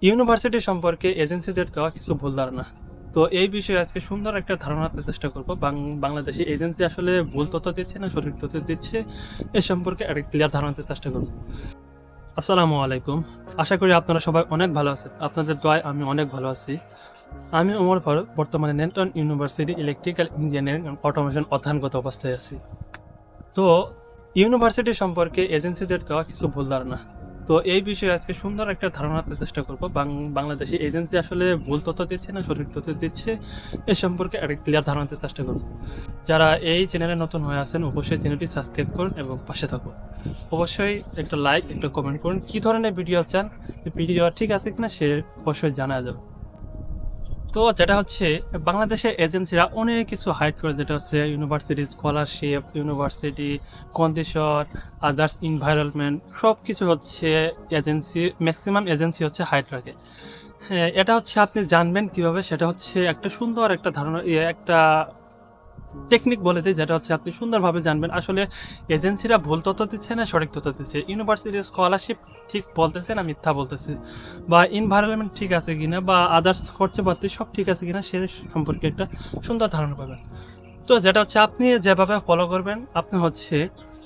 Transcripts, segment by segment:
University সম্পর্কে এজেন্সিদের দেওয়া কিছু ভুল ধারণা। তো এই বিষয়ে আজকে সুন্দর একটা ধারণা দিতে চেষ্টা করবো। বাংলাদেশি এজেন্সি আসলে ভুল তথ্য দিচ্ছে না সঠিক তথ্য দিচ্ছে, এ সম্পর্কে একটা ক্লিয়ার ধারণা দিতে চেষ্টা করবো। আসসালামু আলাইকুম। আশা করি আপনারা সবাই অনেক ভালো আছেন। আপনাদের দোয়ায় আমি অনেক ভালো আছি। আমি ওমর ফারুক, বর্তমানে নেটন university electrical engineering and automation অধ্যয়নগত অবস্থায় আছি। তো ইউনিভার্সিটি সম্পর্কে এজেন্সিদের দেওয়া কিছু ভুল ধারণা। তো এই বিষয়ে আজকে সুন্দর একটা ধারণা দিতে চেষ্টা করবো। বাংলাদেশি এজেন্সি আসলে ভুল তথ্য দিচ্ছে না সঠিক তথ্য দিচ্ছে, এ সম্পর্কে একটা ক্লিয়ার ধারণা দিতে চেষ্টা করবো। যারা এই চ্যানেলে নতুন হয়ে আছেন অবশ্যই চ্যানেলটি সাবস্ক্রাইব করুন এবং পাশে থাকুন। অবশ্যই একটা লাইক একটা কমেন্ট করুন কী ধরনের ভিডিও চান, ভিডিও ঠিক আছে কিনা সে অবশ্যই জানা যাবে। তো যেটা হচ্ছে, বাংলাদেশের এজেন্সিরা অনেক কিছু হাইড করে, যেটা হচ্ছে university scholarship, university condition, others environment, সব কিছু হচ্ছে এজেন্সি, ম্যাক্সিমাম এজেন্সি হচ্ছে হাইড রাখে। হ্যাঁ, এটা হচ্ছে আপনি জানবেন কিভাবে, সেটা হচ্ছে একটা সুন্দর একটা ধারণা, একটা টেকনিক বলে দিই, যেটা হচ্ছে আপনি সুন্দরভাবে জানবেন আসলে এজেন্সিরা ভুল তথ্য দিচ্ছে না সঠিক তথ্য দিচ্ছে, ইউনিভার্সিটির স্কলারশিপ ঠিক বলতেছে না মিথ্যা বলতেছে, বা এনভায়রনমেন্ট ঠিক আছে কিনা, বা আদার্স খরচাপাতি সব ঠিক আছে কিনা সে সম্পর্কে একটা সুন্দর ধারণা পাবেন। তো যেটা হচ্ছে আপনি যেভাবে ফলো করবেন, আপনি হচ্ছে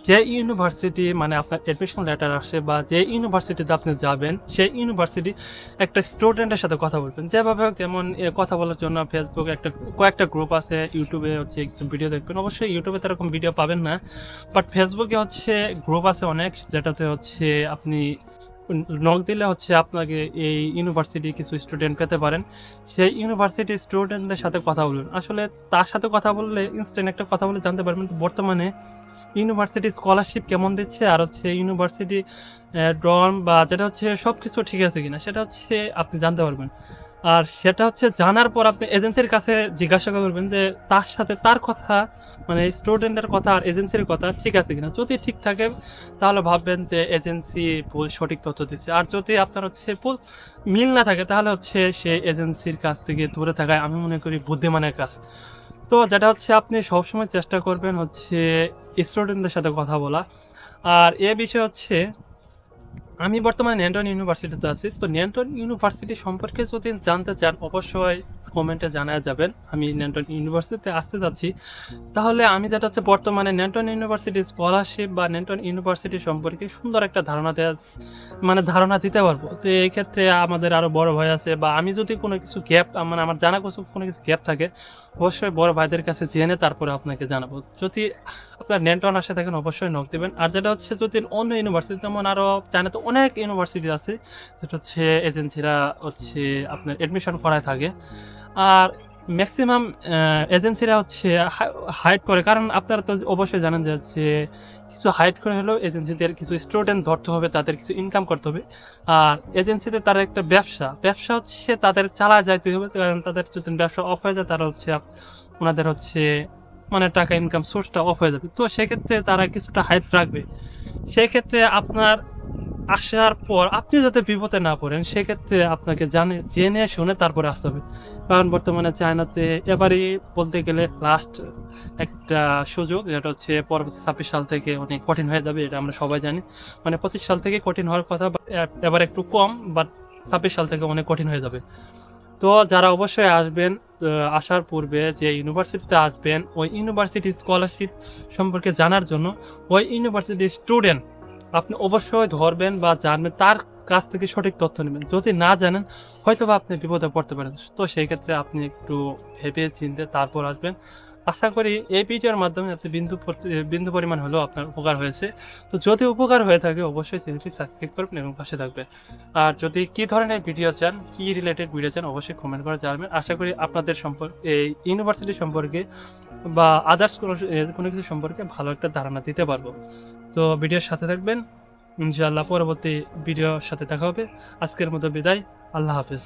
যে ইউনিভার্সিটি, মানে আপনার অ্যাডমিশন লেটার আসে বা যে ইউনিভার্সিটিতে আপনি যাবেন সেই ইউনিভার্সিটি একটা স্টুডেন্টের সাথে কথা বলবেন যেভাবে হোক। যেমন কথা বলার জন্য ফেসবুকে কয়েকটা গ্রুপ আছে, ইউটিউবে হচ্ছে কিছু ভিডিও দেখবেন। অবশ্যই ইউটিউবে তো এরকম ভিডিও পাবেন না, বাট ফেসবুকে হচ্ছে গ্রুপ আছে অনেক, যেটাতে হচ্ছে আপনি নক দিলে হচ্ছে আপনাকে এই ইউনিভার্সিটি কিছু স্টুডেন্ট পেতে পারেন। সেই ইউনিভার্সিটি স্টুডেন্টদের সাথে কথা বলবেন। আসলে তার সাথে কথা বললে ইনস্ট্যান্ট একটা কথা বলে জানতে পারবেন বর্তমানে ইউনিভার্সিটি স্কলারশিপ কেমন দিচ্ছে, আর হচ্ছে ইউনিভার্সিটি ডর্ম বা যেটা হচ্ছে সব কিছু ঠিক আছে কিনা সেটা হচ্ছে আপনি জানতে পারবেন। আর সেটা হচ্ছে জানার পর আপনি এজেন্সির কাছে জিজ্ঞাসা করবেন যে তার সাথে তার কথা, মানে স্টুডেন্টের কথা আর এজেন্সির কথা ঠিক আছে কিনা। যদি ঠিক থাকে তাহলে ভাববেন যে এজেন্সি ভুল সঠিক তথ্য দিচ্ছে, আর যদি আপনার হচ্ছে ভুল মিল না থাকে তাহলে হচ্ছে সে এজেন্সির কাছ থেকে দূরে থাকায় আমি মনে করি বুদ্ধিমানের কাজ। তো যেটা হচ্ছে আপনি সবসময় চেষ্টা করবেন হচ্ছে স্টুডেন্টদের সাথে কথা বলা। আর এ বিষয় হচ্ছে, আমি বর্তমানে ন্যান্টন ইউনিভার্সিটিতে আছি। তো ন্যান্টন ইউনিভার্সিটি সম্পর্কে যদি জানতে চান অবশ্যই কমেন্টে জানা যাবেন। আমি ন্যান্টন ইউনিভার্সিটিতে আসতে যাচ্ছি, তাহলে আমি যেটা হচ্ছে বর্তমানে ন্যান্টন ইউনিভার্সিটি স্কলারশিপ বা ন্যান্টন ইউনিভার্সিটি সম্পর্কে সুন্দর একটা ধারণা দেওয়া, মানে ধারণা দিতে পারবো। তো এই ক্ষেত্রে আমাদের আরও বড় ভাই আছে, বা আমি যদি কোনো কিছু গ্যাপ, মানে আমার জানা কোনো কিছু গ্যাপ থাকে অবশ্যই বড় ভাইদের কাছে জেনে তারপরে আপনাকে জানাবো। যদি আপনার ন্যান্টন আসে থাকেন অবশ্যই নক দেবেন। আর যেটা হচ্ছে যদি অন্য ইউনিভার্সিটি, যেমন আরও চায়নাতে অনেক ইউনিভার্সিটি আছে যেটা হচ্ছে এজেন্সিরা হচ্ছে আপনার অ্যাডমিশন করায় থাকে। আর ম্যাক্সিমাম এজেন্সিরা হচ্ছে হাইড করে, কারণ আপনারা তো অবশ্যই জানেন যে হচ্ছে কিছু হাইড করে হলেও এজেন্সিদের কিছু স্টুডেন্ট ধরতে হবে, তাদের কিছু ইনকাম করতে হবে। আর এজেন্সিতে তার একটা ব্যবসা হচ্ছে তাদের চালায় যাইতে হবে, কারণ তাদের যদি ব্যবসা অফ হয়ে যায় তারা হচ্ছে ওনাদের হচ্ছে মানে টাকা ইনকাম সোর্সটা অফ হয়ে যাবে। তো সেক্ষেত্রে তারা কিছুটা হাইড রাখবে। সেক্ষেত্রে আপনার আসার পর আপনি যাতে বিপদে না পড়েন সেক্ষেত্রে আপনাকে জেনে শুনে তারপরে আসতে হবে। কারণ বর্তমানে চায়নাতে এবারই বলতে গেলে লাস্ট একটা সুযোগ, যেটা হচ্ছে পরবর্তী 26 সাল থেকে অনেক কঠিন হয়ে যাবে, এটা আমরা সবাই জানি। মানে 25 সাল থেকে কঠিন হওয়ার কথা, এবার একটু কম, বাট 26 সাল থেকে অনেক কঠিন হয়ে যাবে। তো যারা অবশ্যই আসবেন, আসার পূর্বে যে ইউনিভার্সিটিতে আসবেন ওই ইউনিভার্সিটি স্কলারশিপ সম্পর্কে জানার জন্য ওই ইউনিভার্সিটির স্টুডেন্ট আপনি অবশ্যই ধরবেন বা জানবেন, তার কাছ থেকে সঠিক তথ্য নেবেন। যদি না জানেন হয়তো বা আপনি বিপদে পড়তে পারেন। তো সেই ক্ষেত্রে আপনি একটু ভেবে চিনতে তারপর আসবেন। আশা করি এই ভিডিওর মাধ্যমে আপনি বিন্দু পরিমাণ হলেও আপনার উপকার হয়েছে। তো যদি উপকার হয়ে থাকে অবশ্যই চ্যানেলটি সাবস্ক্রাইব করবেন এবং পাশে থাকবেন। আর যদি কী ধরনের ভিডিও চান, কী রিলেটেড ভিডিও চান অবশ্যই কমেন্ট করে জানাবেন। আশা করি আপনাদের এই ইউনিভার্সিটি সম্পর্কে বা আদার্স কোনো কিছু সম্পর্কে ভালো একটা ধারণা দিতে পারবো। তো ভিডিওর সাথে থাকবেন, ইনশাআল্লাহ পরবর্তী ভিডিওর সাথে দেখা হবে। আজকের মতো বিদায়, আল্লাহ হাফেজ।